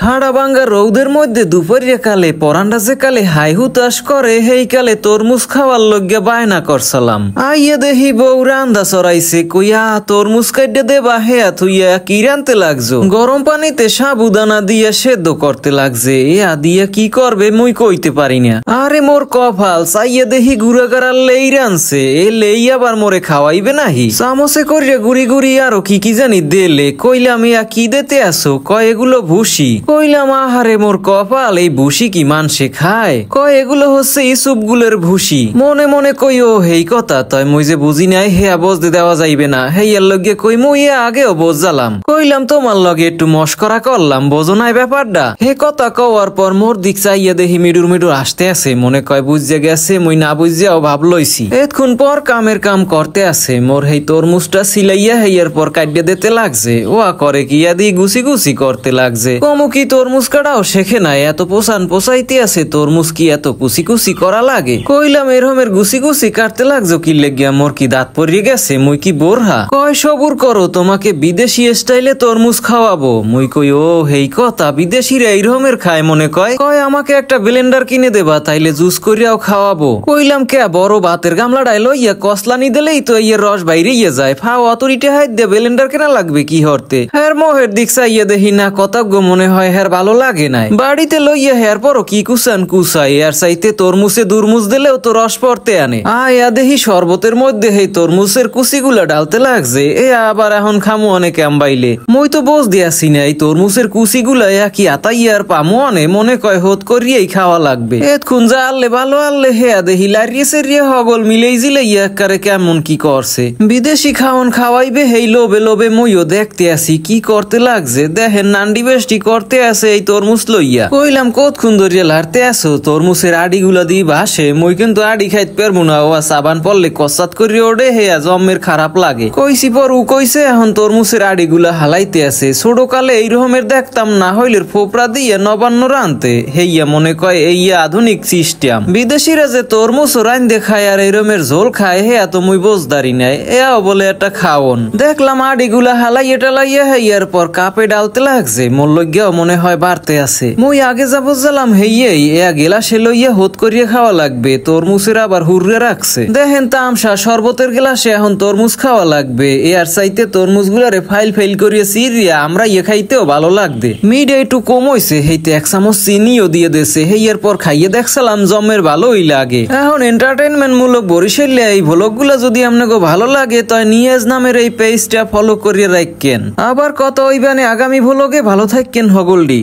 ঠাড়া ভাঙ্গা রৌদের মধ্যে দুপুরিয়া কালে পরান্ডা যে কালে হাই হুতাশ করে হেই কালে তরমুজ খাওয়ার লগ্যা বায়না করছালাম। আইয়া দেহি বউ রান্দা চড়াইছে, কইয়া তরমুজ কাইডা দেবা হেয়া থুইয়া কি রানতে লাগছো। গরম পানিতে সাবুদানা দিয়া সেদ্ধ করতে লাগছে, এয়া দিয়া কি করবে মুই কইতে পারি না। আরে মোর কপাল, চাইয়া দেহি গুড়াগাড়ার লেই রানছে, এ লেই আবার মোরে খাওয়াইবে নাহি। চামচে করিয়া গুড়ি গুড়ি আরো কি কি জানি দেলে। কইলাম ইয়া কি দিতে আসো, কয় এগুলো ভুসি। কইলাম আহারে মোর কপাল, এই ভুসি কি মানসে খায়? কয় এগুলো হচ্ছে ইসুপ গুলের ভুসি। মনে মনে কই ও হেই কথা, তয় মুই যে বুঝি নাই হেয়া বজতে দেওয়া যাইবে না। হেয়ার লগে কই মুই আগেও বোঝালাম। কইলাম তোমার লগে একটু মস্করা করলাম, বোঝো নাই ব্যাপারটা। হে কথা কওয়ার পর মোর দিক চাইয়া দেখি মিডুর মিডুর আসতে আছে, মনে কয় বুঝে গেছে, মুই না বুঝিয়াও ভাব লইছি। এতক্ষণ পর কামের কাম করতে আছে, মোর হেই তরমুজটা সিলাইয়া হেয়ার পর কাটিয়ে দিতে লাগছে। ওয়া করে কি আদি গুছি গুছি করতে লাগছে। কমু কি তরমুজ কাটাও শেখে নাই, এত পোষান পোষাইতে আছে, তরমুজ কি এত কুচি কুচি করা লাগে? কইলাম এরমের গুছি গুছি কাটতে লাগছো কি লেগিয়া, মোর কি দাঁত পড়িয়ে গেছে, মুই কি বোরহা? কয় সবুর করো, তোমাকে বিদেশি স্টাইলে তরমুজ খাওয়াবো। মুই কই ও হেই কথা, বিদেশিরা এইরকমের খায় মনে কয়? কয় আমাকে একটা ব্লেন্ডার কিনে দেবা, তাইলে জুস করিয়াও খাওয়াবো। কইলাম কে বড় ভাতের গামলাটাই লইয়া কসলানি দিলেই তো ইয়ের রস বাইরে ইয়ে যায়, ফাও অতরিটে হাইত দিয়ে ব্লেন্ডার কেনা লাগবে কি হরতে? হ্যার মোহের দিক চাইয়া দেখি না কতজ্ঞ মনে হয় হ্যার ভালো লাগে নাই। বাড়িতে লইয়া হ্যার পরও কি কুসান কুসাই, এর চাইতে তরমুজে দুরমুজ দিলেও তো রস পড়তে আনে। আয়া দেখি শরবতের মধ্যে হেই তরমুজের কুচিগুলা ডালতে লাগছে, এ আবার এখন খামু অনেক আমবাইলে। মই তো বোঝ দিয়াছি না এই তরমুজের কুচিগুলা কি আতাইয়ার পামু অনে, মনে কয় হোত করিয়েই খাওয়া লাগবে। এতক্ষণ যা আনলে ভালো আনলে হেয়া দেখি লারিয়ে সেরিয়ে হগল মিলেই জিলে ইয়াকারে কেমন কি করছে। বিদেশি খাওন খাওয়াইবে হেই লোবে লোবে মইও দেখতে আসি কি করতে লাগছে। দেখেন নান্ডি বেষ্টি করতে আছে এই তরমুজ লইয়া। কইলাম কতক্ষণ ধরিয়া লাড়তে আসো, তরমুজের আডিগুলা দিয়ে বাসে, মই কিন্তু আডি খাইতে পারবো না, ও সাবান পড়লে কসাত করিয়া ওঠে, হেয়া জমের খারাপ লাগে। কইছি পর উ কইছে এখন তরমুজের আডিগুলা হালাইতে আছে। ছোট কালে এইরকমের দেখতাম না হইলে ফোপরা দিয়ে নবান্ন রানতে, হেইয়া মনে কয় এইয়া আধুনিক সিস্টেম। বিদেশিরা যে তরমুজ রান দেখায় আর এইরকমের ঝোল খায়, হেয়া তো মুই বোঝদারি নাই, এও বলে একটা খাওন। দেখলাম আডিগুলা হালাইয়া টালাইয়া হেইয়ার পর কাপে ডালতে লাগছে, মোর লইয়াও মনে হয় বাড়তে আছে। মুই আগে যাব জালাম হেইয়েই এয়া গেলাসে লইয়া হোত করিয়া খাওয়া লাগবে, তরমুজের আবার হুররে রাখছে। দেখেন তামসা শরবতের গেলাসে এখন তরমুজ খাওয়া লাগবে, এর চাইতে তরমুজ গুলারে ফাইল ফাইল করিয়া চিরিয়া আমরা ইয়ে খাইতেও ভালো লাগবে। মিড একটু কম হইছে, হেইতে এক চামচ চিনিও দিয়ে দেছে, হেইয়ার পর খাইয়ে দেখছিলাম জমের ভালোই লাগে। এখন এন্টারটেনমেন্ট মূলক বরিশালে এই ভ্লগ গুলা যদি আপনাকে ভালো লাগে তাই নিয়াজ নামের এই পেজটা ফলো করিয়া রাখেন। আবার কত হইবানে আগামী ভ্লগে, ভালো থাকেন হগলডি।